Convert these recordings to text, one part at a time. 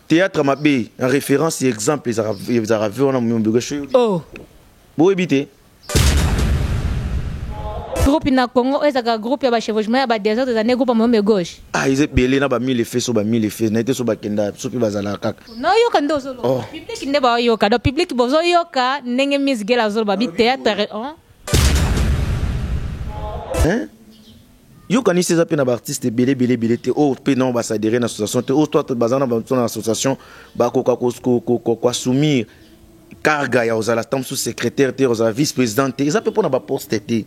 théâtre mabé en référence exemple ils ont vu on a mon bureau chez oh bon éviter groupe na Congo ezaka groupe ya ba chevauchement ya ba des autres années groupe mon gauche ah ils belé na ba 1000 effets so ba 1000 effets na été so ba kenda so pi bazala kaka no yoka ndo solo public ne ba yoka do public bozo yoka ndenge Miss Girl azolo ba bi théâtre hein yo kanisi za pe na ba artiste belé te oh pe non ba s'adhérer na association te oh toi bazana ba ton association ba ko soumis carga ya ozala tam sous secrétaire te ozala vice présidente ils appellent pour na ba poste te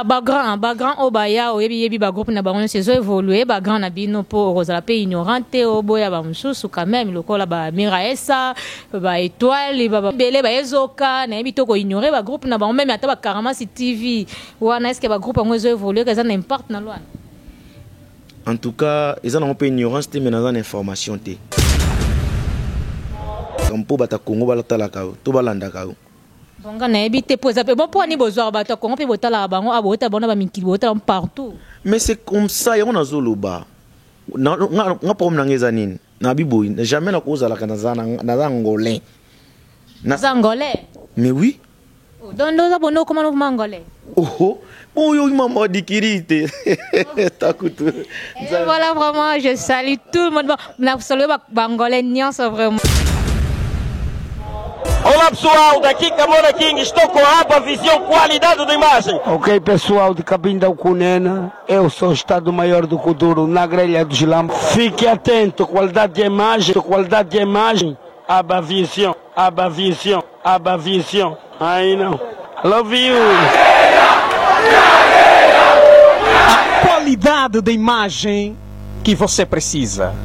ba grand obaya oyebi ba groupe na bango c'est évolué ba grand na bino po ozala pe ignorante oboya ba mususu quand même lokola ba Miraesa ba étoile ba belé ba ezoka na yebi to ko ignorer ba groupe na bango même ata ba Karamasi TV wana est-ce que ba groupe bango évolué que ça n'importe na loi en tout cas ils ont un peu ignorance te mais dans information te comme pour bata Congo balata ka to balanda ka bonga na ebité poza pe bon pour ni besoin bato Congo pe botala bango abota bona ba mikili botala partout mais c'est comme ça on a zoloba na problème na ngeza nini na biboyi jamais na kozala kana na angolais na angolais mais oui donc nous abonno comment nous angolais oh yo maman dikirite takutu voilà vraiment je salue tout le monde na saluer ba angolais nyonso vraiment. Olá pessoal, daqui Camona King, estou com a Aba Visão Qualidade de Imagem. Ok pessoal de Cabinda Ucunena, eu sou o Estado-Maior do Kuduro, na grelha do Gilambo. Fique atento, qualidade de imagem, Aba Visão, Aba Visão, Aba Visão. Aí não, love you. A qualidade de imagem que você precisa.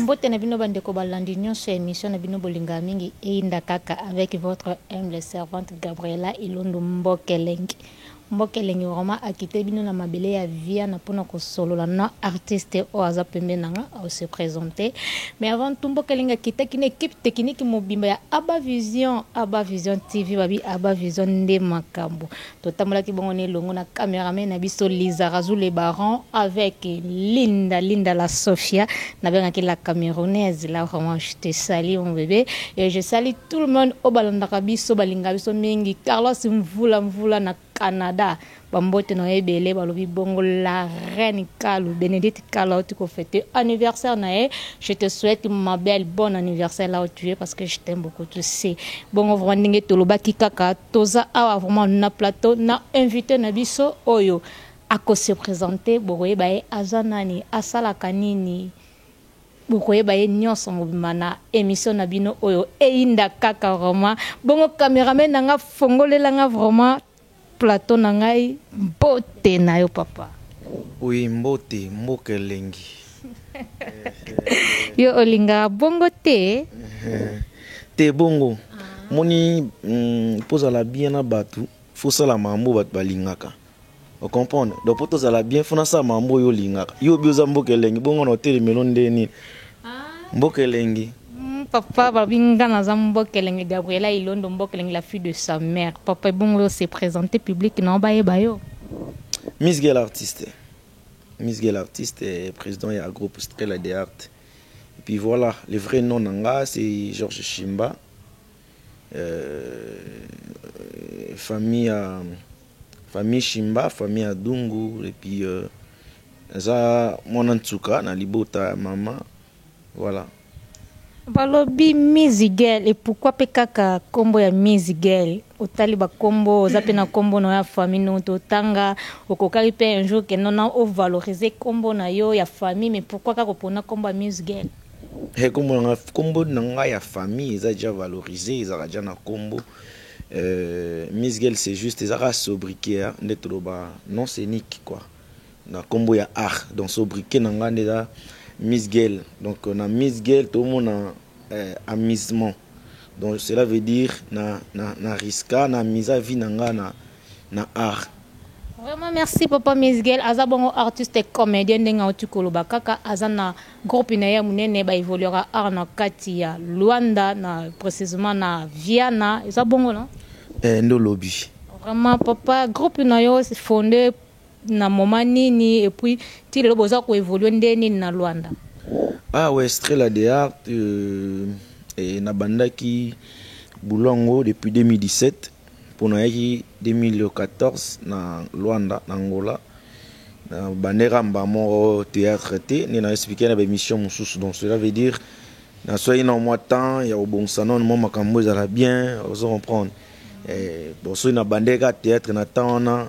Mbote na bino bandeko balandi nyonso émission na bino bolinga mingi einda kaka avec votre humble servante Gabriela Ilondo Mbokelengi vraiment akité bino na mabele ya via na pona ko solola na artiste o aza pembe nanga au se présenter mais avant tout Mbokelengi akité kine équipe technique mobimba ya Aba Vision TV babi Aba Vision nde makambo totamola ki bongo ne longo na cameraman na biso Lisa Razou le Baron avec Linda la Sofia na benga ki la camerounaise là vraiment je te salue mon bébé et je salue tout le monde au balanda biso balinga biso mingi Carlos mvula na Canada bambote na ebele balobi bongo la reine Kalu Bénédicte Kalu tu ko fêter anniversaire na je te souhaite ma belle bon anniversaire là où tu es parce que je t'aime beaucoup tu sais bongo vraiment ndenge toloba ki kaka toza awa vraiment na plateau na invité na biso oyo ako se présenter bokoye bae azanani asala kanini bokoye bae nyonso mobima na émission na bino oyo einda kaka vraiment bongo caméraman nanga fongolela nga vraiment plateau na ngai mbote na yo papa oui Mbokelengi yo olinga bongo te bongo moni poza la bien na batu faut ça la mambo bat balingaka on comprendre donc pour ça la bien faut ça mambo yo lingaka yo bioza Mbokelengi bongo na hotel melonde ni Mbokelengi papa babinga na Mbokelengi Gabriela Ilondo Mbokelengi la fille de sa mère papa bongo s'est présenté public non ba yo Miss Girl artiste et président ya groupe Strela de Art et puis voilà le vrai nom nanga c'est Georges Chimba famille Chimba famille Adungu et puis za mon Ntsuka na libota mama voilà. Balobi Miss Girl et pourquoi pe kaka kombo ya Miss Girl otali ba kombo ozape na kombo na ya famille no totanga okokali pe un jour que non o valoriser kombo na yo ya famille mais pourquoi kaka pona kombo ya Miss Girl kombo na ya famille ils a déjà valorisé ils a déjà na kombo Miss Girl c'est juste ils a sobriquet netoloba non scénique quoi na kombo ya art donc sobriquet na nganda Miss Girl donc on a Miss Girl tout le monde amusement donc cela veut dire na risque na mise à vie na art vraiment merci papa Miss Girl azabongo artiste et comédien ndenga otukolo bakaka azana groupe na ya munene ba évoluera art na kati ya Luanda na précisément na Viana azabongo non ndo lobby Vraiment, papa, groupe nayo fondé na moment nini et puis tu le besoin ko évoluer ndeni na Luanda. Ah ouais, Strela de Art et na bandaki Boulongo depuis 2017 pour na 2014 na Luanda na Angola. Na bandera mbamo théâtre té ni na expliquer na émission mususu, donc cela veut dire na soyi na moi temps ya bon sanon mo makambo za bien, vous comprendre. Bon soyi na bandera théâtre na temps na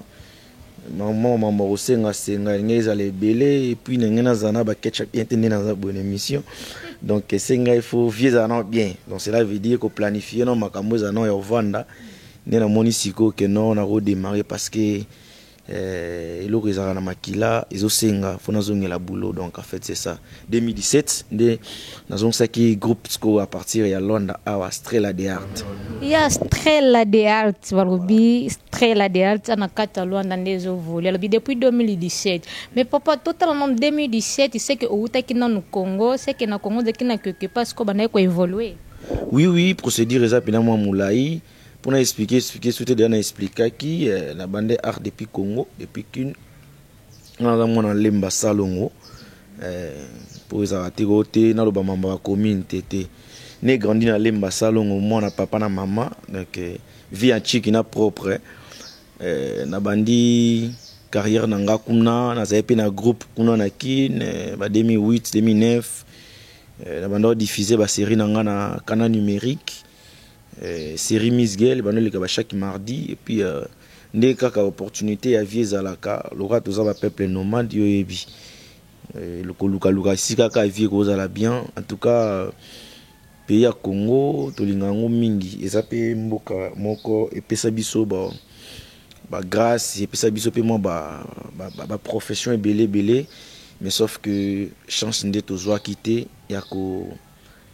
maman osenga ngeza le belé et puis ngena zana ba ketchup entendre dans une bonne émission, donc senga il faut vieux zana bien, donc cela veut dire qu'on planifie non makambo zana ya vanda na moni siko que non na redémarrer parce que eloko ezala na makila ezosenga fona zongela boulot, donc en fait c'est ça. 2017 nde nazongaki groupe sko à partir ya Luanda awa Strela de Art. Ya Strela de Art balobi Strela de Art na kata Luanda ndezo voler depuis 2017, mais papa totalement 2017 c'est que outaki na no Congo, c'est que na Congo de kina quelque parce que bana ko évoluer. Oui procédure eza pena moi moulai pour nous expliquer surtout de expliquer qui la bande art depuis Congo depuis qu'une on a mon lemba salongo pour les arrêter côté na lo ba mamba commune tété né grandi na lemba salongo moi na papa na maman, donc vie en chiki na propre na bandi carrière na ngakuna na zape na groupe kuna na kin ba 2008 2009 na bando diffuser ba série na nga na canal numérique. Série Miss Girl banoleka ba chaque mardi et puis ndé kaka opportunité ya vie zalaka loka toza ba peuple nomade yo yebi le koluka luka sika ka vie ko zala bien, en tout cas pays ya Congo tolingango mingi ezape mboka moko epesa biso ba grâce epesa biso pe mo ba profession belé, mais sauf que chance ndé tozwa quitter ya ko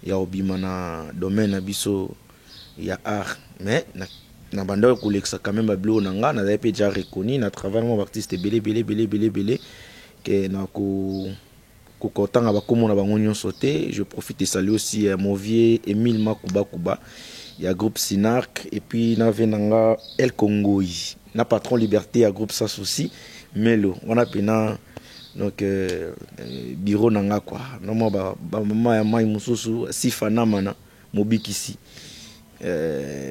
ya obima na domaine na biso ya art, mais na banda ko lexa quand même bablo nanga na zape déjà reconnu na travail mon artiste belé que na ko kotanga ba komo na bango nyonso te. Je profite de saluer aussi mon vieux Emile Makuba ya groupe Sinark, et puis na venanga El Congoi na patron liberté ya groupe ça aussi Melo on a pena donc bureau nanga quoi no mo ba mama ya mai mususu sifana mana mobikisi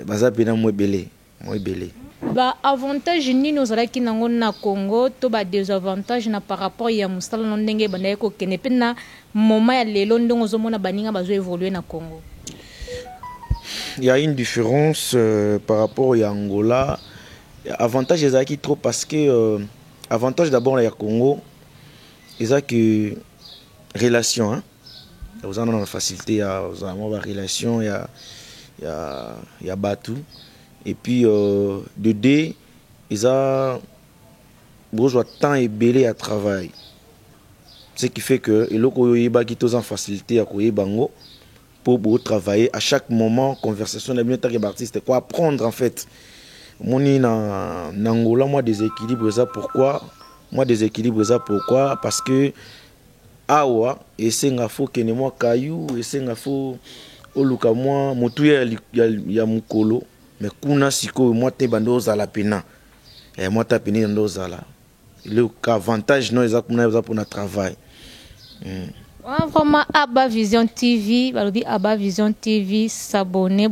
baza pena mo belé. Ba avantage ni nos alaki nango na Congo to ba désavantage na par rapport ya musala no ndenge banda ko kene pena moment ya lelo ndongo zomona baninga bazo évoluer na Congo. Il y a une différence par rapport à Angola. Avantage ezaki trop parce que avantage d'abord ya Congo ezaki relation hein. Vous en avez la facilité à avoir relation ya batu. Et puis de deux, ils ont besoin de temps et belé à travail. Ce qui fait que les locaux ont en facilité à bango pour travailler à chaque moment. Conversation de artiste, quoi apprendre en fait. Moi na Angola, moi déséquilibre ça pourquoi? Moi déséquilibre ça pourquoi? Parce que awa et c'est ngafo que ne moi caillou et c'est ngafo oluka moi motu ya mukolo. Mais kuna siko moi te bando za la pena et moi ta pena ndo za la le avantage non exactement pour notre travail. Vraiment Abba Vision TV, balobi Abba Vision TV, s'abonner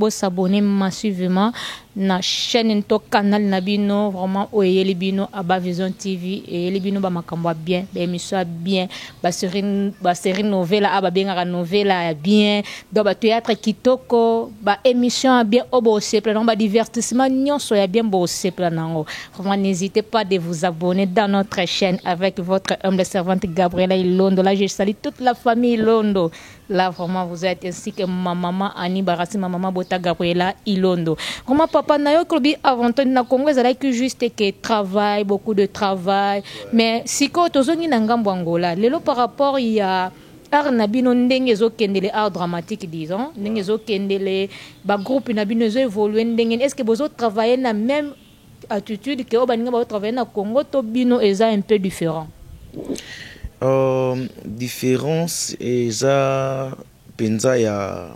massivement na chaîne to canal na bino, vraiment oyeli bino Abba Vision TV et yeli bino ba makambo bien, ba émission bien, ba série nouvelle aba benga novela bien, do ba théâtre kitoko, ba émission bien obo seple, ba divertissement nyonso ya bien bo seple nango. Vraiment n'hésitez pas de vous abonner dans notre chaîne avec votre humble servante Gabriela Ilondo. Là je salue toute la famille Ilondo. Là vraiment vous êtes ainsi que ma maman Annie Barassi, ma maman Bota Gabriela Ilondo. Comment papa nayo klobi avantage na Congo ezalaki juste que travail, beaucoup de travail, mais siko tozongi na ngambo Angola lelo par rapport il y a art na bino ndenge zo kendele art dramatique disons ndenge zo kendele ba groupe na bino zo évoluer ndenge est-ce que bozo travailler na même attitude que obaninga ba travailler na Congo to bino eza un peu différent? Différence eza penza ya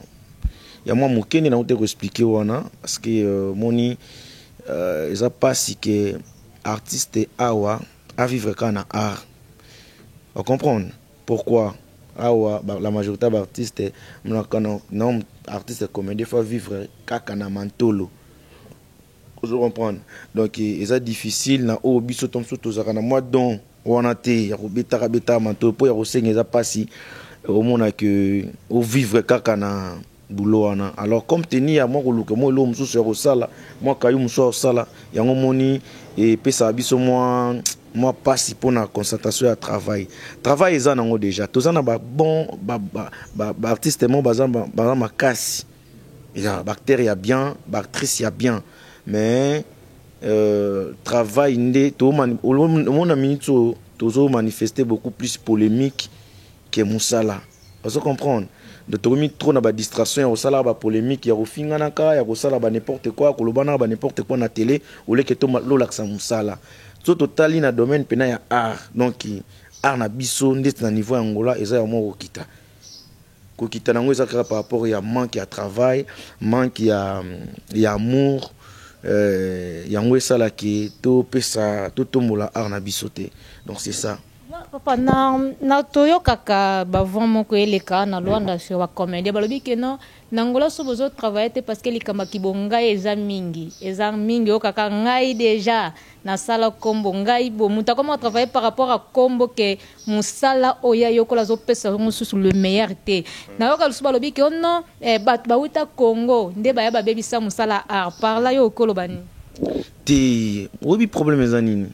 moi mokeni na ote ko expliquer wana parce que moni eza pasi que artiste awa à vivre kana art. On comprend pourquoi awa la majorité d'artistes non artistes comme des fois vivre kakana mantolo. Vous comprenez? Donc c'est difficile na o biso tom so tozaka na moi don wana te ya robeta beta mantolo po ya rosenga eza pasi au mona que au vivre kakana boulot wana. Alors comme tenir moi koluka moi lo mususu ya kosala moi kayu mususu sala yango moni et pesa biso moi passe pour la concentration à travail. Travail est en déjà. Tous en a bon artiste mon bazan ma casse. Il y a bactéries bien, actrice y a bien, mais travail ndé tout mon ami toujours manifester beaucoup plus polémique que Moussala. Vous comprenez? De trouver trop na ba distraction ya sala ba polémique ya rofinga naka ya sala ba n'importe quoi kolobana ba n'importe quoi na télé ou le que to lo laksa Moussala. Total na domaine pena ya art donc art na biso ndetse na niveau ya Angola eza ya mo kokita nango eza par rapport ya manque ya travail manque ya amour yango esala ki to pesa to tombola art na biso te donc c'est ça. Papa na toyo kaka bavon moko eleka na Luanda sur wa comédie balobi ke non nangola so bozo travailler te parce que likama kibonga eza mingi o kaka ngai déjà na sala kombo ngai bo muta comment travailler par rapport à kombo que musala oya yokola zo pesa mususu le meilleur te na yoka lusu balobi ke non ba uta Congo nde ba ya ba bebisa musala art par là yokolo bani te obi problème ezanini.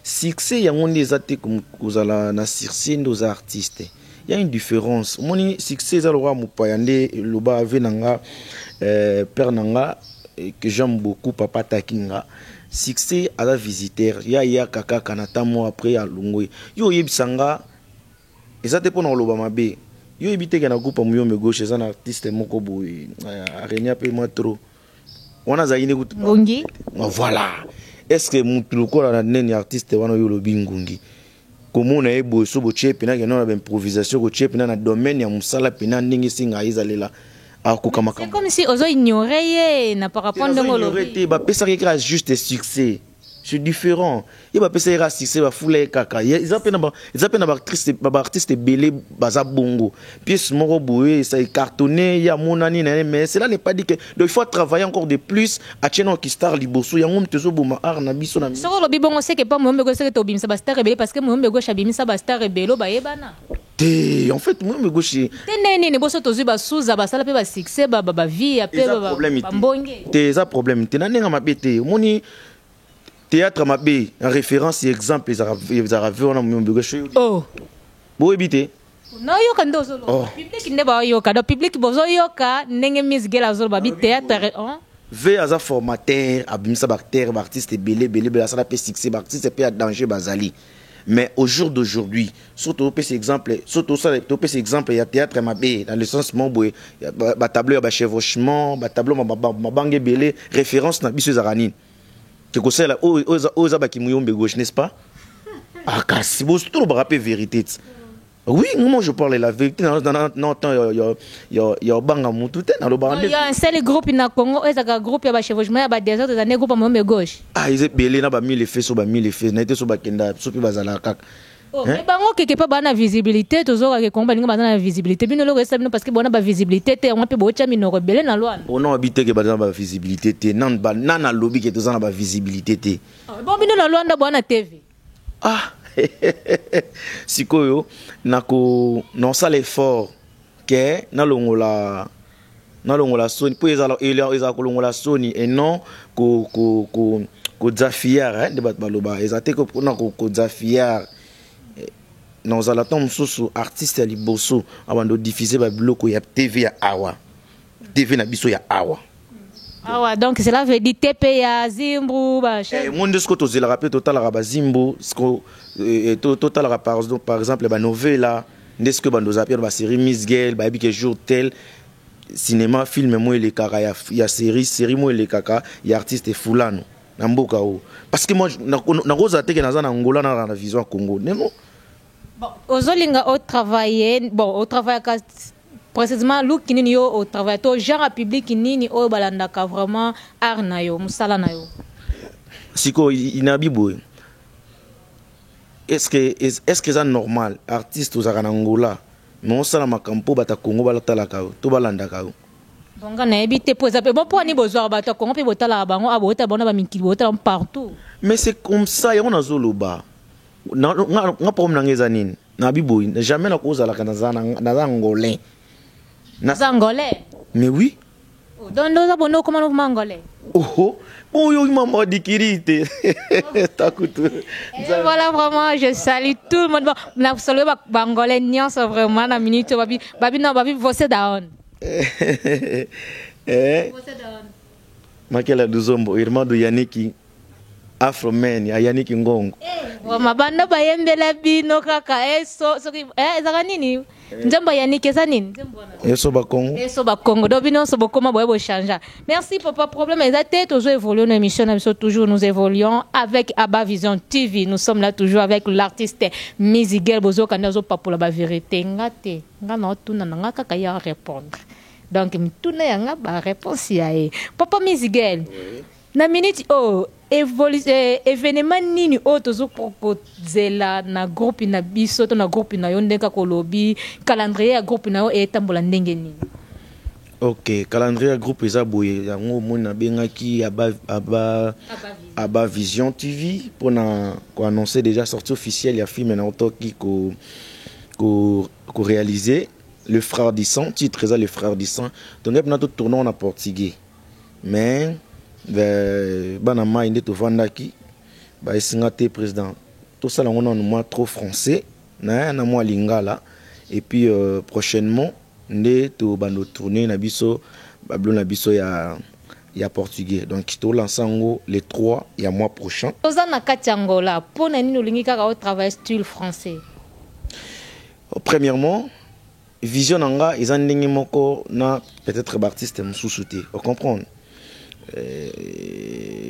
Succès, il y a un des athées comme vous allez na circé nos artistes. Il y a une différence. Mon succès, c'est le roi Moupayande, le bas venanga, père nanga que j'aime beaucoup, papa takinga. Succès à la visiteur. Il y a kaka kanata mo après à Lungwe. Yo yebsanga. Et ça dépend dans le Bamabe. Yo yebite kana groupe moyo me gauche, c'est un artiste moko boy. Arenya pe moi trop. On a zaïne gout. Ngongi. Voilà. Est-ce que Moutlouko a un artiste wana yo lobi ngungi comment on a ebo so bo chepe na na improvisation ko chepe na domaine ya musala pena ndingi singa izalela akukama c'est comme si ozo ignorer na par rapport ndongo lobi ba pesa que juste succès c'est différent il va pesa ira succès ba foule kaka ils appellent ba artiste belé baza bongo pièce moko boye ça est cartonné ya monani mais cela n'est pas dit que donc il faut travailler encore de plus à tcheno qui star liboso ya ngom tezo boma art na biso na so lobi bongo c'est que pas mombe go c'est que to bimisa ba star rebelle parce que mombe go shabimisa ba star rebelle ba yebana en fait moi me gauche tenene ne boso tozu ba suza ba sala pe ba succès ba vie ya pe ba mbonge te ça problème te na nenga mabete moni théâtre mabé en référence et exemple ils avaient on a mon gauche oh bo ebité no yoka ndozo lo public ne ba yoka do public bozo yoka ndenge Miss Gela zo ba bi théâtre ve aza formateur abimisa bactère artiste belé ça la pe succès artiste pe danger bazali. Mais au jour d'aujourd'hui, surtout ces exemples, il y a théâtre mabé dans le sens mon boy, ba tableau ba chevauchement, ba tableau ma bangue belé référence na biso zaranine. Que c'est là aux abaki muyombe gauche n'est-ce pas? Ah kasi bo tout le rappel vérité. Oui, moi je parle la vérité non temps il y a banga mutu te na lo banga. Il y a un seul groupe na Congo, ezaka groupe ya ba chevauchement ba des autres années groupe muyombe gauche. Ah ils belé na ba 1000 effets so ba 1000 effets na été so ba kenda so pi bazala kaka. Oh, mais bango quelque part bana visibilité tozoka ke komba ninga bana visibilité bino loko esa bino parce que bona ba visibilité te on pe bocha mino rebelle na lwana. On a habité que bana ba visibilité te nan na lobby que tozana ba visibilité te. Bon bino na lwanda bona TV. Ah sikoyo nako non ça l'effort que na longola Sony pour eza ko longola Sony et non ko zafiar de bat baloba ezate ko na ko zafiar nous allons sous artiste à liboso avant de diffuser ba bloco ya TV ya awa TV na biso ya awa. Ah ouais, donc cela veut dire TP ya Zimbu ba chef. Monde ce que tu le rappelles total la Zimbu total par exemple ba novela n'est-ce que bando zapir ba série Miss Girl ba que jour tel cinéma film moi les kaka ya série moi les kaka ya artiste fulano na mboka o parce que moi na rosa te que na Angola na vision Congo non. Bon, ozolinga au travailler au travail précisément look kinini au travail to genre public kinini o balandaka vraiment art na yo musala na yo siko inabibo est-ce que c'est normal artiste aux Angola mais on sala makampo bata Congo balatala kao to balanda kao bonga na ebite poza pe bon pour ni besoin bata Congo pe botala bango abota bona ba minki botala partout mais c'est comme ça on a zoloba nga pom nangeza nini na bibo jamais na kozala kana na angolais na angolais mais oui donc nous abonno comment nous angolais oh yo maman dikirite takutu voilà vraiment je salue tout le monde na saluer ba angolais nyonso vraiment na minute babi você da on você da on makela duzombo irmão do Yannick Afroman ya Yannick Ngongo mabanda bayembela bino kaka ezaka nini nzembo Yannick eza nini eso ba Congo do bino so bokoma boye bo changer merci papa problème exacté toujours évoluer nos émissions toujours nous évoluons avec Abba Vision TV nous sommes là toujours avec l'artiste Miziguel bozo kandazo papola ba vérité ngate ngana tuna nga kaka ya répondre donc mtuna yanga ba réponse ya papa Miziguel na minute événement nini tozo proposela na groupe na biso to na groupe na yo ndeka kolobi calendrier ya groupe na yo etambola ndenge nini OK calendrier ya groupe eza boye yango mona bengaki Abba Vision TV pour annoncer déjà sortie officielle ya film na otoki ko réaliser le frère du sang titre ça le frère du sang donc on a tout tourné en portugais mais bana mai nde to vandaki ba esingate président tout ça là on a moi trop français na moi lingala et puis prochainement nde to bando tourner na biso bablo na biso ya portugais donc to lançango les 3 ya mois prochain toza na Angola pour nani olingi kaka au travail style français premièrement vision nanga ils ndenge moko na peut-être artiste mususu te vous comprendre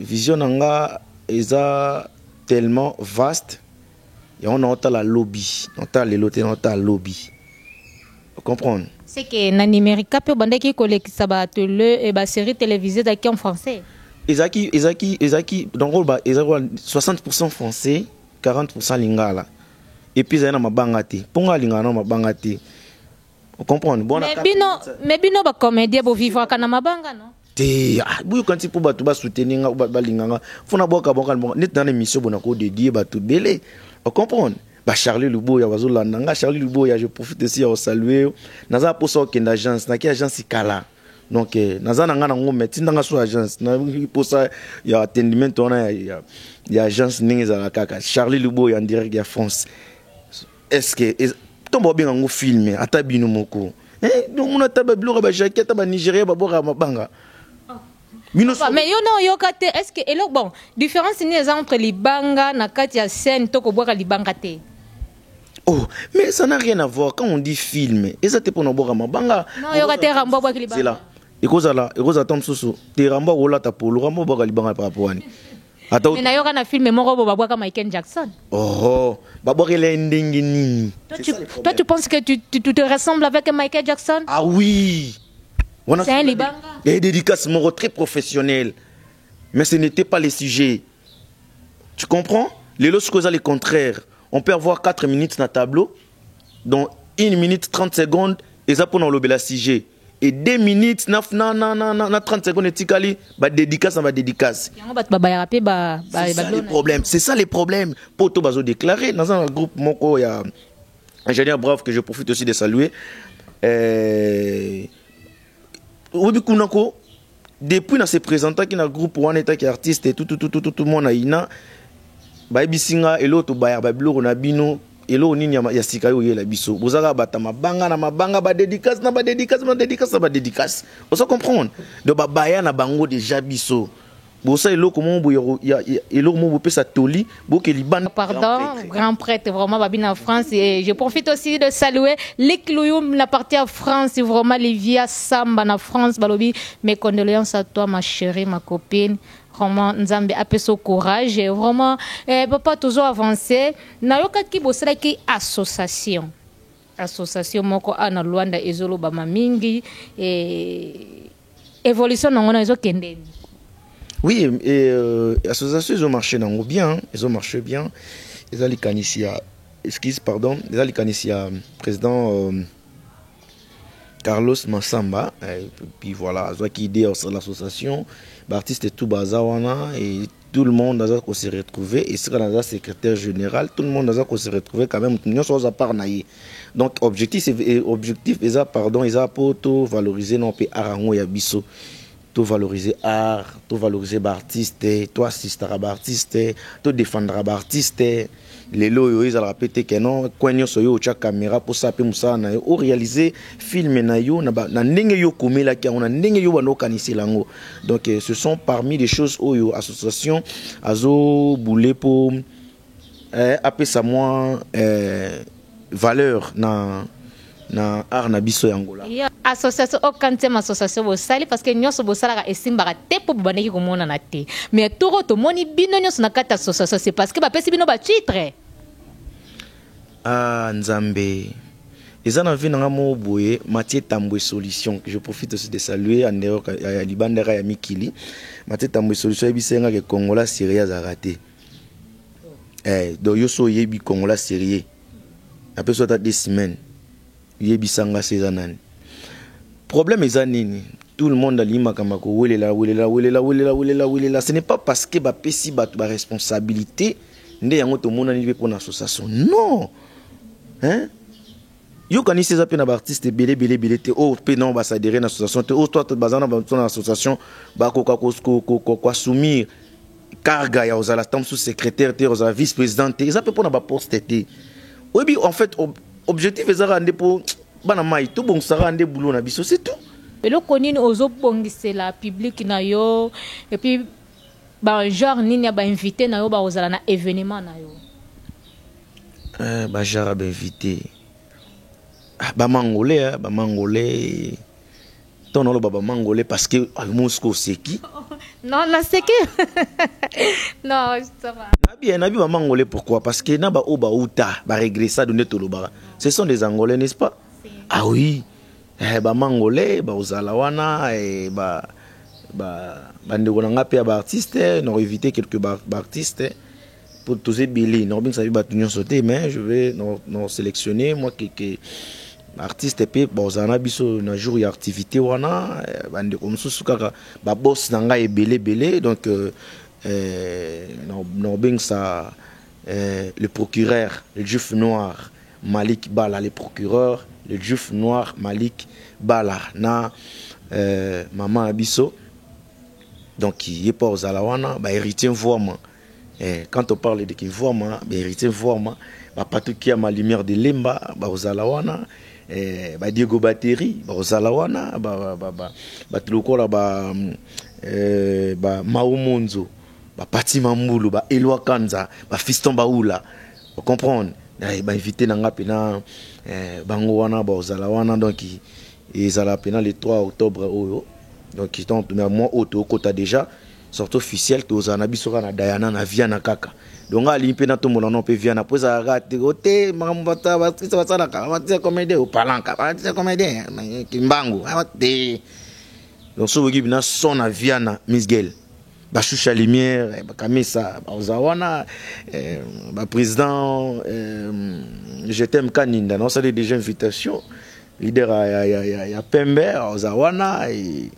vision nanga eza tellement vaste et on a la lobby on a les lotés on a lobby vous comprendre c'est que na numérique pe bandaki kolekisa ba télé et ba série télévisée daki en français ezaki donc 60% français 40% lingala et puis ça na mabanga te ponga lingala na mabanga te vous comprendre bon mais bino ba comédien bo vivre kana mabanga non buyo kanti po bato ba soutenir ba linganga fona boka net dans l'émission bona ko dédié bato belé vous comprendre ba Charlie Luboya bazolanda nga Charlie Luboya je profite aussi à saluer naza poso kenda agence na ki agence kala donc naza nanga na ngome tindanga so agence na posa ya attendement ona ya agence ningi za kaka Charlie Luboya en direct ya France est-ce que tombo bien ngo filmer ata bino moko donc on a taba blora ba jaquette ba Nigeria ba bora mabanga mais yo non yo kate est-ce que elo bon différence ni entre libanga na kati ya scène to ko boka libanga te oh mais ça n'a rien à voir quand on dit film et ça te pour no boka mabanga non yo kate rambo boka libanga c'est là ekoza tom susu te rambo rola ta polo rambo boka libanga par rapport ani mais na yo kana film moko bo babwa ka Michael Jackson oh babwa le ndenge nini toi tu penses que tu te ressembles avec Michael Jackson ah oui c'est un libanga et dédicace mon très professionnel mais ce n'était pas le sujet tu comprends les lorsque les contraires on peut avoir 4 minutes dans tableau donc 1 minute 30 secondes et ça pour nous le sujet et 2 minutes na 30 secondes et tikali ba dédicace ba dédicace c'est ça les problèmes pour tout bazo déclarer dans un groupe moko ya ingénieur brave que je profite aussi de saluer depuis na se présentant qui na groupe one état qui artiste et tout le monde a ina ba bisinga elo to ba bloro na bino elo nini ya sika yo yela biso bozaka bata mabanga na mabanga ba dédicace na ba dédicace na dédicace ba dédicace on se comprendre de ba baya na bango déjà biso bosa elo comment bo ya elo mo pesa toli bo ke liban pardon grand prêtre vraiment babina en France et je profite aussi de saluer l'Ikloum la partie en France vraiment Livia Samba na France balobi mes condoléances à toi ma chérie ma copine vraiment nzambe apeso courage et vraiment papa toujours avancé na yokaki bosala ki association moko ana Luanda ezolo ba mingi et évolution ngona ezokendeni Oui, et l'association, ils ont marché dans bien, hein. Ils ont marché bien. Ils ont les canicia, excuse, pardon, ils ont les canicia, président Carlos Massamba, et puis voilà, ils ont qui idée sur l'association, l'artiste est tout bazawana, et tout le monde a s'est retrouvé, et c'est le secrétaire général, tout le monde a s'est retrouvé quand même, nous sommes à part naïe. Donc, objectif, ils ont, pardon, ils ont pour tout valoriser, non, puis arango ya biso. Tout valoriser art, tout valoriser l'artiste, tout assister à l'artiste, tout défendre l'artiste. Les lois, ils ont répété que non, quand ils sont sur la caméra pour saper moussa na yo, ou réaliser film na yo, na nenge yo kome la kia, on a nenge yo bano kanisi lango. Donc ce sont parmi les choses où yo association azo boulé pour appeler ça moins valeur na art na biso yangola. Association aucun association bosali parce que nyonso bosala esimbaka te po bandeki komona na te. Mais toro to moni bino nyonso na kata association c'est parce que ba pesi bino ba titre. Ah Nzambe. Eza na vina ngamo boye Mathieu Tambwe Solution que je profite aussi de saluer en dehors ya libandera ya Mikili. Mathieu Tambwe Solution ebisenga ke Kongola Syria za raté. Do yoso yebi Kongola Syria. Après ça 2 semaines. Yebisanga sezanani. Problème est nini. Tout le monde a l'ima kamako welela. Ce n'est pas parce que ba pesi ba responsabilité nde yango to mona ni pour l'association. Non. Hein? Yo kanisi za pe na artiste belé te oh pe non ba s'adhérer na association te oh toi bazana ba ton association ba ko soumis carga ya ozala tam sous secrétaire te ozala vice-présidente ça peut pour na ba poste te. Oui en fait objectif est rendre pour bana mai tout bon ça rendre boulot na biso c'est tout. Mais le konini ozo bongise la public na yo et puis ba genre nini ba invité na yo ba ozala na événement na yo. Ba genre ba invité. Ba mangolais ton lo ba mangolais parce que Moscou c'est qui? Non, là c'est qui? Non, ça va. Nabi ba mangolais pourquoi? Parce que na ba oba uta ba régresser donner tout le bar. Ce sont des angolais n'est-ce pas? Si. Ah oui. Ba mangolais ba ozala wana et ba ndeko nga pe ba artiste, non éviter quelques artistes pour tous ces billets. Non bien ça va tout sauter mais je vais non sélectionner moi que artiste pe bozana biso na jour ya activité wana bande comme susu kaka ba boss na nga belé donc non bien ça le procureur le juif noir Malik Bala le procureur le juif noir Malik Bala na maman abiso donc il est pas aux alawana ba héritier vraiment quand on parle de qui vraiment ba héritier vraiment ba patuki à ma lumière de lemba ba aux alawana ba Diego Battery ba ozalawana ba tulokola ba Maumonzo ba Pati Mambulu ba Elwa Kanza ba Fiston Baoula vous comprendre ba invité na ngapi na bango wana ba ozalawana donc ezala pena le 3 octobre oyo donc ils ont moi auto kota déjà sorte officiel to ozana biso na Diana na Viana kaka donc ali pe na to mona no pe Viana po za rate ote mambata ba tsisa tsana ka ba tse comédie au palanka ba tse comédie kimbangu ate donc so wigi bina son na Viana Miss Girl ba Choucha Lumière ba Kamisa ba ozawana ba président je t'aime Kaninda non ça déjà invitation leader ya Pembe ozawana et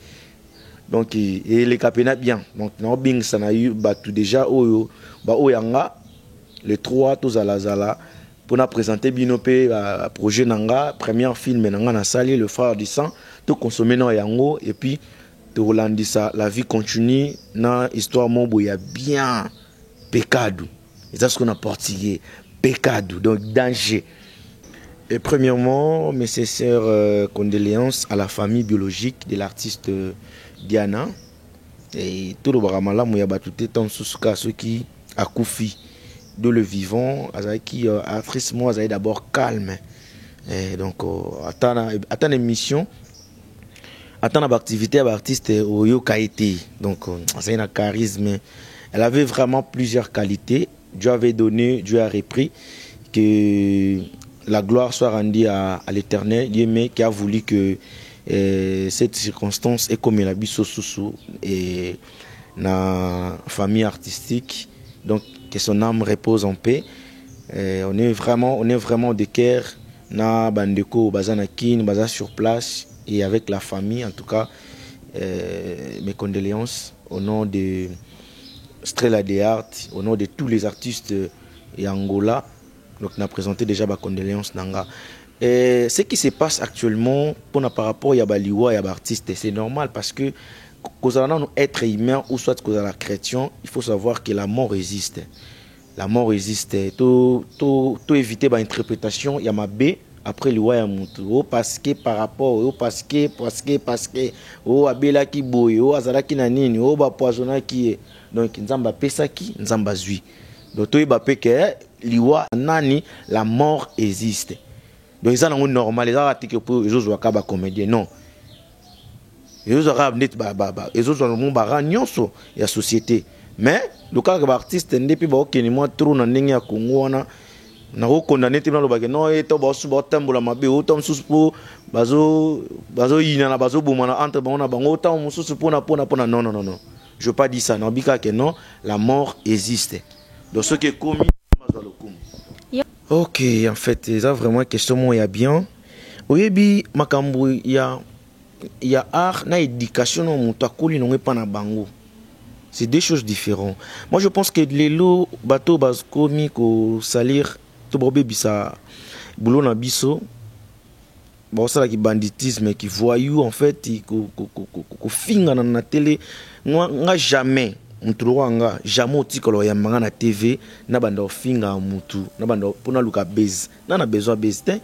donc et les capena bien donc non bing ça na eu batu déjà oyo ba oyanga le 3 tous à la zala pour na présenter binopé projet nanga premier film nanga na sali le phare du sang tout consommer no yango et puis de Rolandisa la vie continue na histoire mobo ya bien pecado et ça ce qu'on a portillé pecado donc danger. Et premièrement mes sincères condoléances à la famille biologique de l'artiste Diana et tout le baramala mouya batute tant souska ceux qui a koufi de le vivant qui actrice moi azay d'abord calme et donc attend émission attend activité artiste oyo kaité donc c'est un charisme elle avait vraiment plusieurs qualités Dieu avait donné Dieu a repris que la gloire soit rendue à l'Éternel Dieu mais qui a voulu que cette circonstance est comme la biso sousou et na famille artistique. Donc que son âme repose en paix. On est vraiment de cœur na bandeko bazana kin baza sur place et avec la famille en tout cas. Mes condoléances au nom de Strela de Art, au nom de tous les artistes et Angola. Donc on a présenté déjà ma condoléances nanga. Ce qui se passe actuellement par rapport à Yabaliwa et à artistes, c'est normal parce que quand on est être humain ou soit qu'on est chrétien, il faut savoir que la mort existe. La mort existe. Tout éviter l'interprétation, il y a ma B après le roi Yamutu. Parce que par rapport, parce que, oh abela ki boy, oh azala ki nanini, oh ba poisonna qui est. Donc nzamba pesa ki, nzamba zui. Donc tout est que liwa nani la mort existe. Donc ça c'est normal. Les artistes pour les autres wakaba comédien non. Les autres arabes net les autres ont bara nyonso ya société. Mais le cas que l'artiste depuis ba okeni moi trop na ndenge ya Congo na ko condamner te na lo ba ke non eto ba su ba tambola mabe o tam susu po bazo yina na bazo bomana entre bango na bango tam mususu pona non. Je veux pas dire ça non bika que non la mort existe. Donc ce qui est commis ok, en fait, c'est vraiment question moi il y a bien. Oyebi makambo il y a art na éducation no mutakuli no pas na bango. C'est deux choses différentes. Moi je pense que les lots bateau bas komi ko salir to bobe bisa boulot na biso. Bon ça là qui banditisme qui voyou en fait ko finga na télé nga jamais Mtuluwanga jamais otikolo ya manga na TV na banda ofinga mutu na banda pona luka base na besoin base te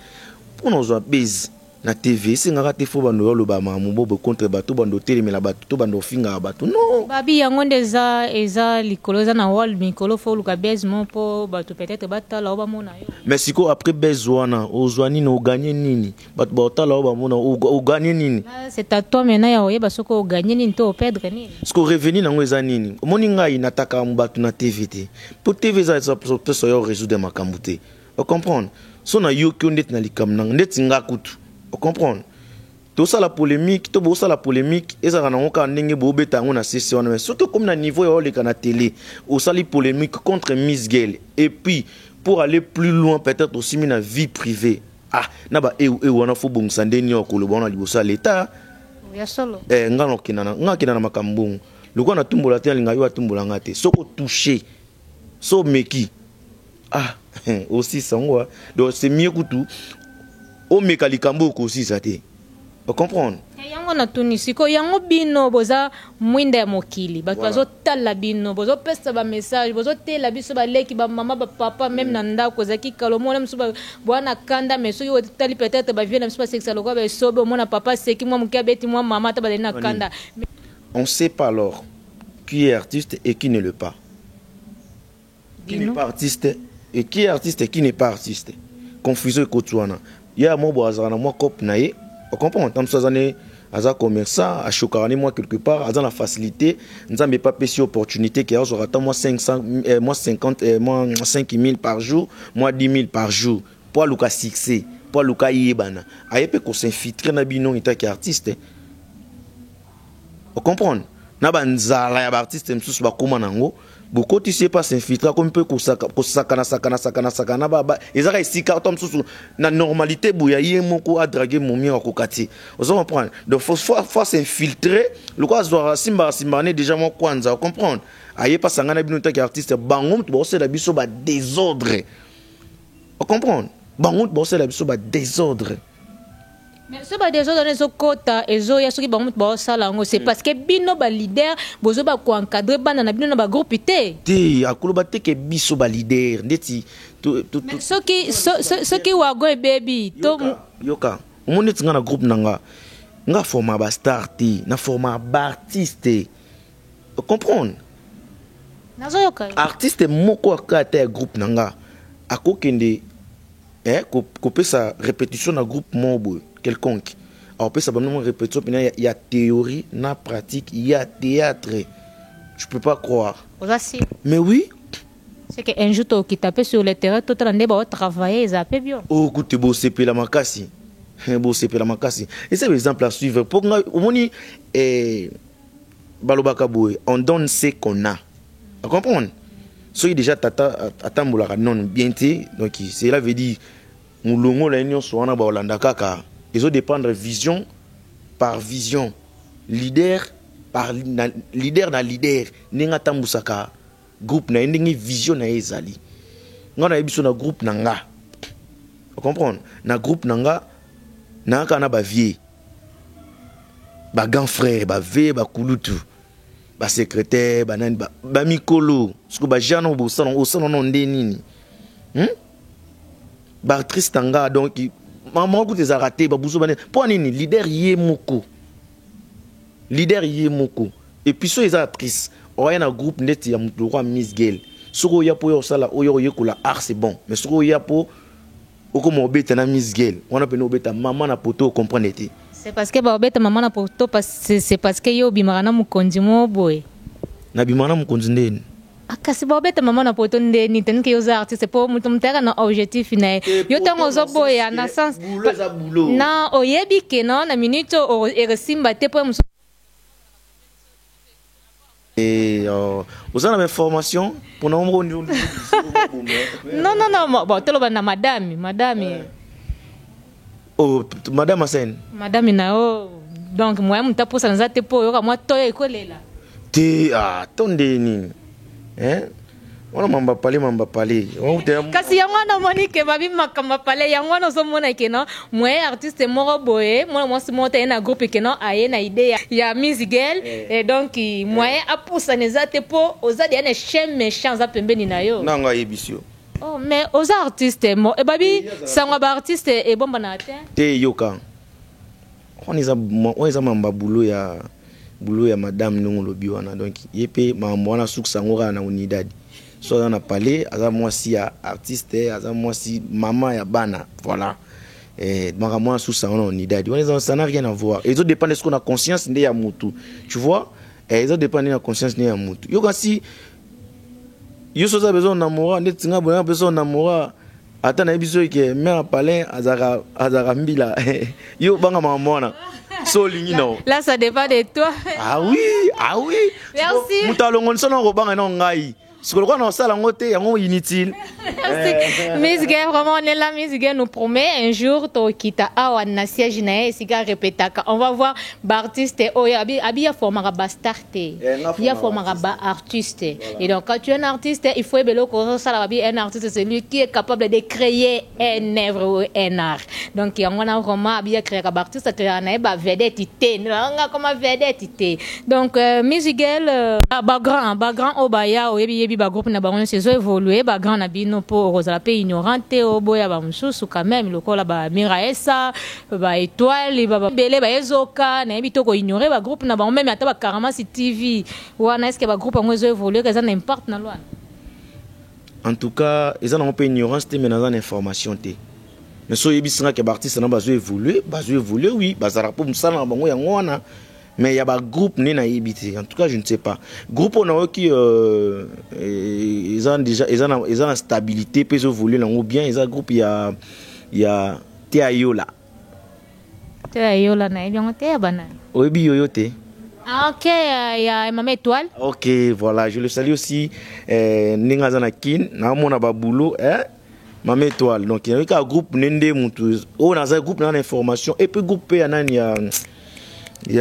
pona ozwa base na TV singa te fo bando lo ba mamubo contre bato bando telemela bato to bando ofinga bato non babi yango eza likoloza na wall mikolo fo luka base mon po bato peut-être batala oba mona yo mais siko après base wana ozwa nini o gagner nini bato batala oba mona o gagner nini c'est à toi maintenant ya oyeba soko o gagner nini to perdre nini siko revenir nango eza nini omoni ngai nataka bato na TV te pour TV za peut so yo résoudre makambo te o comprendre so na yo ki ndet na likam nang ndet nga kutu o comprendre tout ça la polémique to bo ça la polémique ezaka nango ka ndenge bo betango na session mais surtout comme na niveau ya le kana télé au sali polémique contre Miss Girl et puis pour aller plus loin peut-être aussi na vie privée ah na ba wana fo bongisa ndeni yo ko lo bona libosa l'état ya solo ngano kinana makambo loko na tumbola te linga yo atumbola ngate soko toucher so meki ah aussi sangwa donc c'est mieux que tout o meka likambo ko aussi ça te o comprendre yango na tunisiko yango bino boza mwinda ya mokili bato bazo tala bino bozo pesa ba message bozo tela biso ba leki ba mama ba papa même na ndako zaki kalomo na msuba bwana kanda meso yo tali peut-être ba vieux na msuba sexa lokwa ba sobe mona papa seki mwa mkia beti mwa mama ta ba na kanda on sait pas alors qui est artiste et qui ne le pas qui n'est pas artiste et qui est artiste et qui n'est pas artiste confusion kotuana ya mo boazana moi cop naé on comprend tant ça années aza commerçant à chokarani moi quelque part aza la facilité nzambe pas pesi opportunité qui aura tant moi 500 moi 50 moi 5000 par jour moi 10 000 par jour pour luka succès pour luka yebana ayepe ko s'infiltrer na bino itaki artiste on comprend na banzala ya artiste msusu ba koma nango beaucoup tu sais pas s'infiltrer comme peu ko sakana baba ezaka isika tom susu na normalité boya yemoko a draguer momi wa kokati on se comprend donc faut s'infiltrer le quoi doit simba déjà mon kwanza comprendre aye pas sangana bino taki artiste bango to bosela biso ba désordre on comprend bango to bosela biso ba désordre. Mais ce ba déjà donné ce quota et zo ya soki ba mutu ba sala ngo c'est parce que bino ba leader bozo ba ko encadrer bana na bino na ba groupe te akolo ba te ke biso ba leader ndeti to soki wa go baby to yoka omoni tinga na groupe nanga nga forma ba star te na forma ba artiste comprendre nazo yoka artiste moko akata groupe nanga akokende ko pesa répétition na groupe mobo quelconque. Alors, peut savoir répétition, il y a théorie, il y a pratique, il y a théâtre. Je peux pas croire. Mais oui. C'est qu'un jour, qui tapait sur le terrain, tout le monde travailler, ils appellent bien. Oh, écoutez, beau, c'est la makasi. Beau, c'est la makasi. Et c'est l'exemple à suivre. Pour nous, balobaka boy, on donne ce qu'on a. Vous comprenez? Soyez déjà tata atambola non bien té, donc cela veut dire moulongo la union soit na ba Olanda kaka. Ils ont dépendre vision par vision, leader par leader na leader, ninga tambusaka groupe na ndingi vision na ezali. Ngana ebiso na groupe nanga. Vous comprenez? Na groupe nanga na kana ba vie. Ba grand frère, ba ve, ba kulutu. Ba secrétaire, ba nani, ba mikolo. Parce que ba jano bo salon, au salon non nini. Ba actrice tanga donc maman ko tes raté ba buso ba pour nini leader yé moko. Leader yé moko. Et puis so les actrices, on y a un groupe net ya mutu roi Miss Girl. Soko ya po yo sala oyo yekola art c'est bon. Mais soko ya po oko mo beta na Miss Girl. On appelle no beta maman na poto comprendre été. C'est parce que baobeta maman na poto c'est parce que yo bimarana mukonzi mo boy. Na bimana mukonzi ndeni. Akasi baobeta maman na poto ndeni tandis que yo za artiste pour mutumtaka na objectif na yo tango zo boy na sens na oyebi ke non na minute o eresimba te po muso. Et vous avez information pour nous. Non, bon, tu l'as madame. Oh, madame Asen. Madame Nao. Donc, moi, je suis pour ça, je moi, école là. Attendez, hein? On m'a parlé. Kasi yango Monique babi makamba parler yango no so mona ke no moi artiste moro boye moi si monte na groupe ke no aye na idée ya Miss Girl et donc moi a poussa nezate po ozadi ene chem méchant za pembeni na yo. Nanga yebisio. Oh mais aux artistes mo e babi sangwa ba artiste e bomba na te. Te yoka. On est mamba boulot ya madame Nungu Lobiwana donc yepe mamona suksango na unidad. So on a parlé, à moi si artiste, à moi si maman ya bana, voilà. Et moi sous ça on est idée. Ça n'a rien à voir. Ils ont dépend de ce qu'on a conscience de ya mutu. Tu vois? Et ils ont dépend de la conscience de ya mutu. Yo kasi yo so ça besoin d'amour, net singa bon besoin d'amour. Attends na biso ke mère parler azara mbila. Yo banga mamona. So lingino. Là ça dépend de toi. Ah oui. Merci. Mutalongo nsona ko banga no ngai. Ce que l'on a langoté, c'est inutile. Miss Girl, vraiment, on est là. Miss Girl nous promet un jour, Tokita, Awa, Nassia, Jinae, Siga, Repetaka. On va voir Bartiste, Abia Formara Bastarte. Il y a Formara Artiste. Et donc, quand tu es un artiste, il faut un artiste, c'est lui qui est capable de créer un œuvre ou un art. Donc, on a vraiment Abia créé un artiste, créé un vedette, comme vedette. Donc, Miss Girl, background, Obaya, ba groupe na bango c'est évolué ba grand na bino pour rozala pe ignorante o boya ba mususu quand même lokola ba miraesa ba étoile ba belé ba ezoka na bitoko ignorer ba groupe na bango même ata ba Karamasi TV wana est-ce que ba groupe ngo évolué que ça n'importe na loi. En tout cas ils ont un peu ignorance mais dans une information té mais so yebisinga ke ba artiste na ba évolué oui ba zara pour musala bango yango wana. Mais il y a un groupe ni na yibiti. En tout cas, je ne sais pas. Groupe on a qui ils ont déjà ils ont une stabilité peut évoluer là ou bien ils ont un groupe il y a Teayola. Teayola na bien te bana. Obi yoyote. Ah OK, il y a Maman Étoile. OK, voilà, je le salue aussi ninga zana kin na mona ba boulot Maman Étoile. Donc il y a un groupe nende mutu. On a un groupe dans l'information et puis groupe ya nani ya il y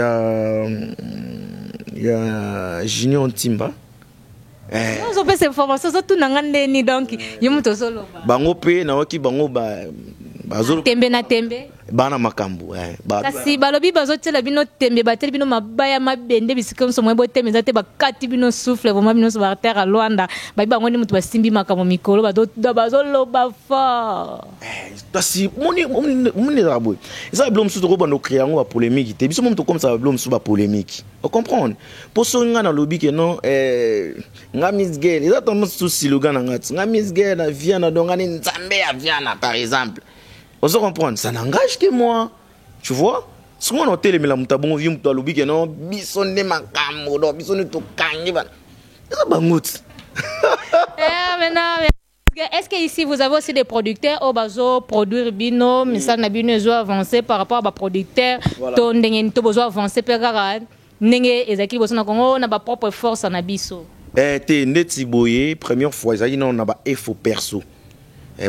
a Junior Timba. On peut ces informations tout nangande ni donc yemuto solo ba. Bango pe na waki bango ba bazolo tembe na tembe. Bana makambu kasi balobi bazotela bino tembe bateli bino mabaya mabende bisika so mwebo tembe zate bakati bino souffle vraiment bino so barter à Luanda ba bango ni mutu basimbi makambo mikolo bazolo ba fort. Kasi moni rabo. Ça blom su to ba no créer ngo ba polémique te biso mutu comme ça blom su ba polémique. Vous comprenez? Pour so nga na lobby que non nga Miss Girl, ils attendent sous slogan nga Miss Girl vient na donga ni nzambe ya viana par exemple. Vous comprenez? Ça n'engage que moi. Tu vois? Si on a télé, mais la moutabon vient pour lobby que non, bison de makambo, bison to kangi ba. Ça bangout. Est-ce que ici vous avez aussi des producteurs au bazo produire bino, mais ça n'a bino zo avancer par rapport à ba producteur ton dengen to besoin avancer per gara. ndenge ezaki liboso na Congo na ba propre force na biso. Te ndeti boye première fois ezali non na ba info perso.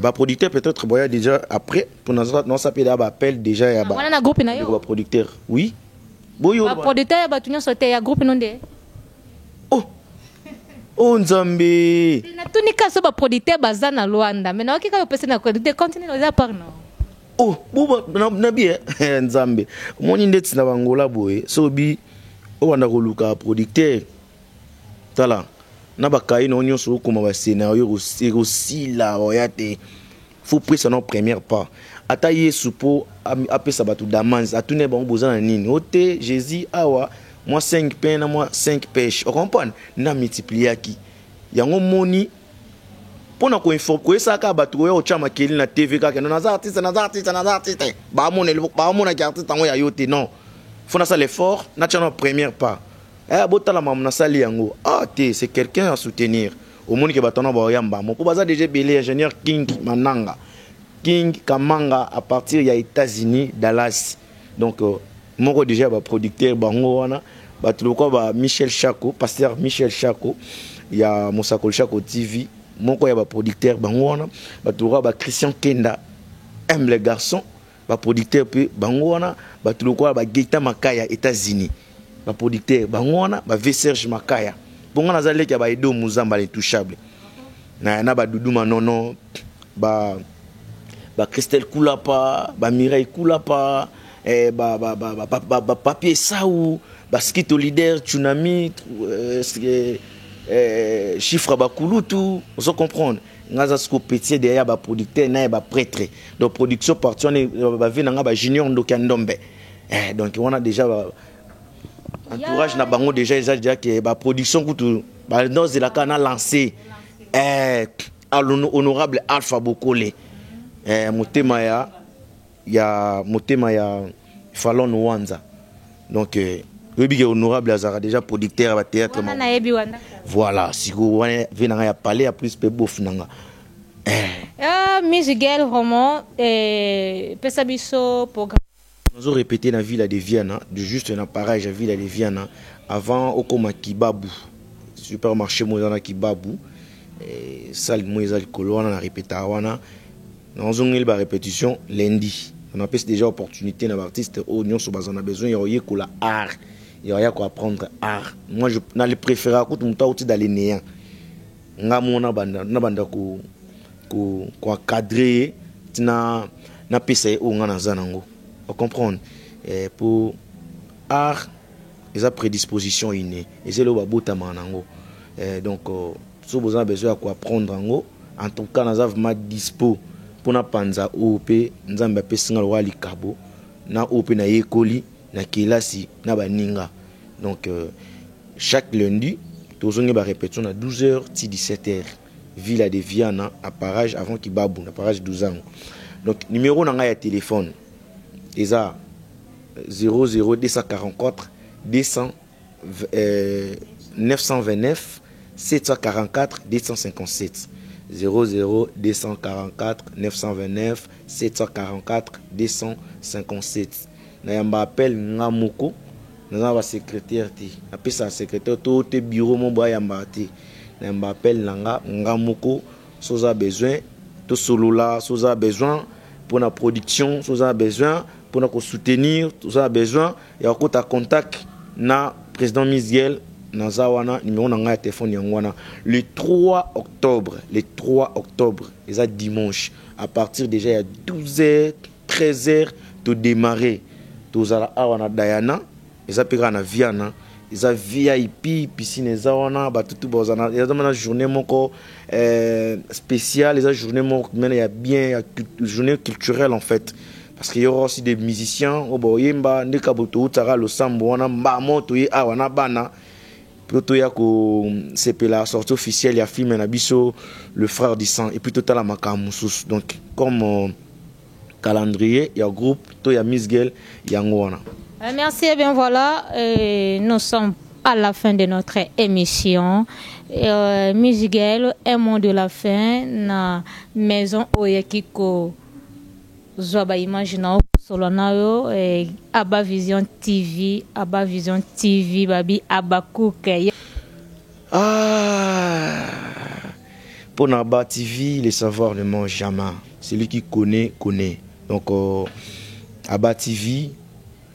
Ba producteur peut-être boya déjà après pour non s'appelle ba appel déjà ya ba. On a groupe na yo. Ba producteur. Oui. Boyo. Ba producteur ba tunyo sote ya groupe nonde. Oh Nzambe. Na tunika so ba producteur baza na Luanda. Mais na okika yo pese na producteur continue oza par non. Oh, buba na bien Nzambe. Moni ndeti na bangola boye. So bi o wanda koluka producteur. Tala. Na bakai no nyonso koma ba scénario aussi la oyate. Faut prendre son première part. Ata yesu po apesa batu damanzi atune bango bozana nini. Ote Jésus awa moi 5 pains na moi 5 pêches. On comprend? Na multiplier qui. Yango moni pona ko informer ko esaka batu yo chama keli na TV kaka na artiste ba mona ki artiste ngo ya yote non. Fona ça l'effort na chana première part. Botala mam na sali yango. C'est quelqu'un à soutenir. Au monde que batona ba yamba. Mon pobaza déjà belé ingénieur King Mananga. King Kamanga à partir ya États-Unis Dallas. Donc mon déjà ba producteur bango wana batuloko ba Michel Chako, pasteur Michel Chako, ya Mosakol Chako TV. Mon ko ya ba producteur bango wana batuloko ba Christian Kenda aime les garçons, ba producteur pe bango wana batuloko ba Geita Makaya États-Unis. Ba producteur bango wana ba Serge Makaya. Bonga nazali ki ba Edo Muzamba l'intouchable. Na ba Doudou Manono ba Christelle Koulapa, ba Mireille Koulapa, ba Papier Saou, ba Skito Leader, Tsunami, Chiffre Bakulutu, vous comprenez. Ngaza sko petit derrière ba producteur na ba prêtre. Donc production partie on ba venanga ba junior ndokandombe. Donc on a déjà entourage na bango déjà ils a déjà que ba production kutu ba dans la kana lancé à l'honorable Alpha Bokole. Motema ya Fallon Wanza. Donc le honorable Azara déjà producteur à théâtre. Voilà, si vous venez à parler à plus peu bof nanga. Miguel Roman Pesabiso programme. Nous avons répété la ville de Vienne, de juste un appareil à ville de Vienne avant Okoma Kibabu. Supermarché Mozana Kibabu. Salle Moïse Kolo, on a répété à Wana. Nous avons eu la répétition lundi. On a déjà opportunité dans l'artiste au Nyon on a besoin il y a la art. Il y a quoi apprendre art. Moi je na le préféré à côté muta outi d'aller néant. Nga mona banda ko cadrer na pesa o nga na zanango. Vous comprenez? Pour art ils ont prédisposition innée et c'est le babota manango. Donc si vous avez besoin à quoi apprendre en tout cas nous avons dispo pour na panza OP nzamba pesinga wali kabo na OP na yekoli na kilasi na baninga. Donc chaque lundi tozongi ba répétition à 12h ti 17h Villa de Viana à Parage avant Kibabu na Parage 12 ans. Donc numéro na nga ya téléphone eza 00244 929 744 257 00244 929 744 257. Nayamba appel Ngamuko, nayamba secrétaire ti. Après sa secrétaire tout te bureau mon boy yamba ti. Nayamba appel nanga Ngamuko, soza besoin to solo là, soza besoin pour la production, soza besoin pour nous soutenir, soza besoin ya ko ta contact na président Miguel Nazawana numéro nanga téléphone yangwana le 3 octobre c'est dimanche à partir déjà à 12h 13h de démarrer tozala awana Diana eza peka na Viana eza VIP piscine ezawana batutu bozana eza na journée moko spéciale eza journée moko mais il y a bien journée culturelle en fait parce qu'il y aura aussi des musiciens au boyemba ndekaboto utara lo sambo wana mbamoto yi awana bana plutôt ya ko c'est la sortie officielle ya film na biso le frère du sang et puis total la makamusus donc comme calendrier il y a groupe to ya Miss Girl yangwana. Merci et bien voilà nous sommes à la fin de notre émission. Miss Girl un mot de la fin na maison oyekiko zoba imagina Solonayo Abba Vision TV babi Abba Cook. Pour Abba TV, les savoirs ne mangent jamais. Celui qui connaît, connaît. Donc, Abba TV,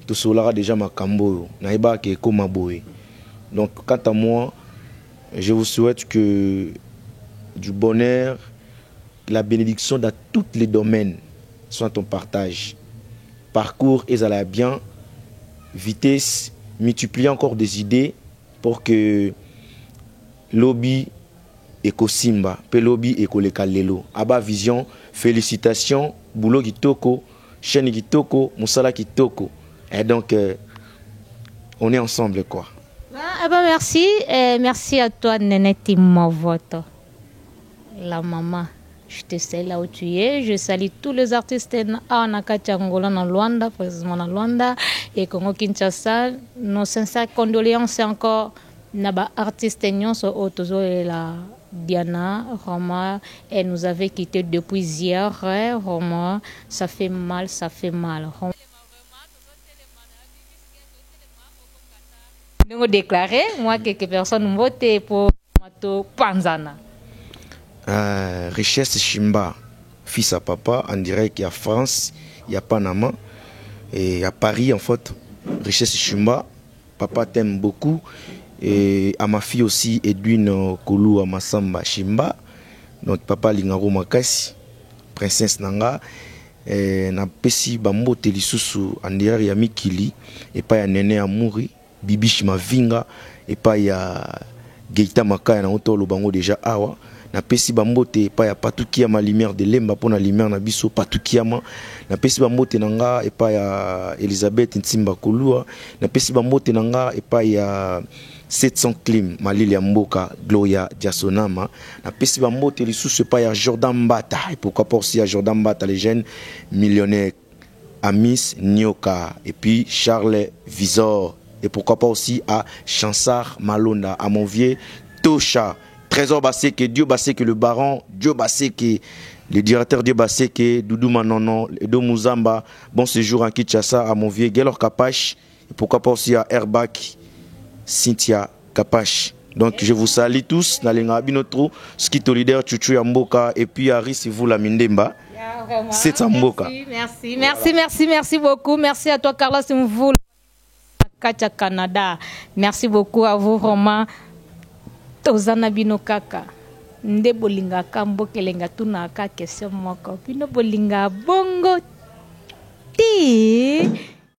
tout cela déjà ma cambo. Naïba qui est comme ma boy. Donc, quant à moi, je vous souhaite que du bonheur, la bénédiction dans tous les domaines soit ton partage. Parcours et ça bien, vitesse, multiplier encore des idées pour que lobby et Simba, Pelobi et Kolekalelo. Abba Vision, félicitations, boulot kitoko, chaîne kitoko, Moussala kitoko. Et donc, on est ensemble quoi. Merci. Merci à toi, Neneti Mavoto. La maman, je te salue là où tu es. Je salue tous les artistes en Angola, en Luanda, précisément en Luanda, et Congo Kinshasa. Nos sincères condoléances encore Naba artiste Otozo et la Diana Roma, elle nous avait quitté depuis hier. Roma, ça fait mal. Nous déclaré, moi quelques personnes ont voté pour Mato Panzana. Richesse Chimba, fils à papa, en direct, il y a France, il y a Panama, et il y a Paris en fait. Richesse Chimba, papa t'aime beaucoup. Et à ma fille aussi, Edwin Kolou Amasamba Chimba, donc papa Lingaro Makasi, princesse Nanga, na pesi bambo telisusu en direct, il y a Mikili, et pas il y a Nene Amouri, Bibi Shimavinga, et pas il y a Geita Makaya na otolo bango déjà awa. Na pesi bambote pa ya patukiama lumière de lemba pona lumière na biso patukiama na pesi bambote nanga e pa ya Elisabeth Ntimba Kolua na pesi bambote nanga e pa ya 700 clim malili ya mboka Gloria Jasonama na pesi bambote lisusu pa ya Jordan Mbata et pourquoi pas aussi à Jordan Mbata les jeunes millionnaires Amis Nyoka et puis Charles Visor et pourquoi pas aussi à Chansar Malonda à mon vieux Tosha Trésor Basseke, Dieu Basseke, le baron, Dieu Basseke, le directeur Dieu Basseke, Doudou Manonon, Edo Mouzamba, bon séjour en Kinshasa, à mon vieux Gelor Kapache, et pourquoi pas aussi à Herbak, Cynthia Kapache. Donc je vous salue tous, Nalenga Binotro, Skito Leader, Chuchu Yamboka, et puis Harry, c'est vous la Mindemba. C'est Samboka. Merci beaucoup. Merci à toi, Carlos Mvou, Kacha Canada. Merci beaucoup à vous, Romain. Tozana bino kaka nde bolinga kambo kelenga tuna ka question moko bino bolinga bongo ti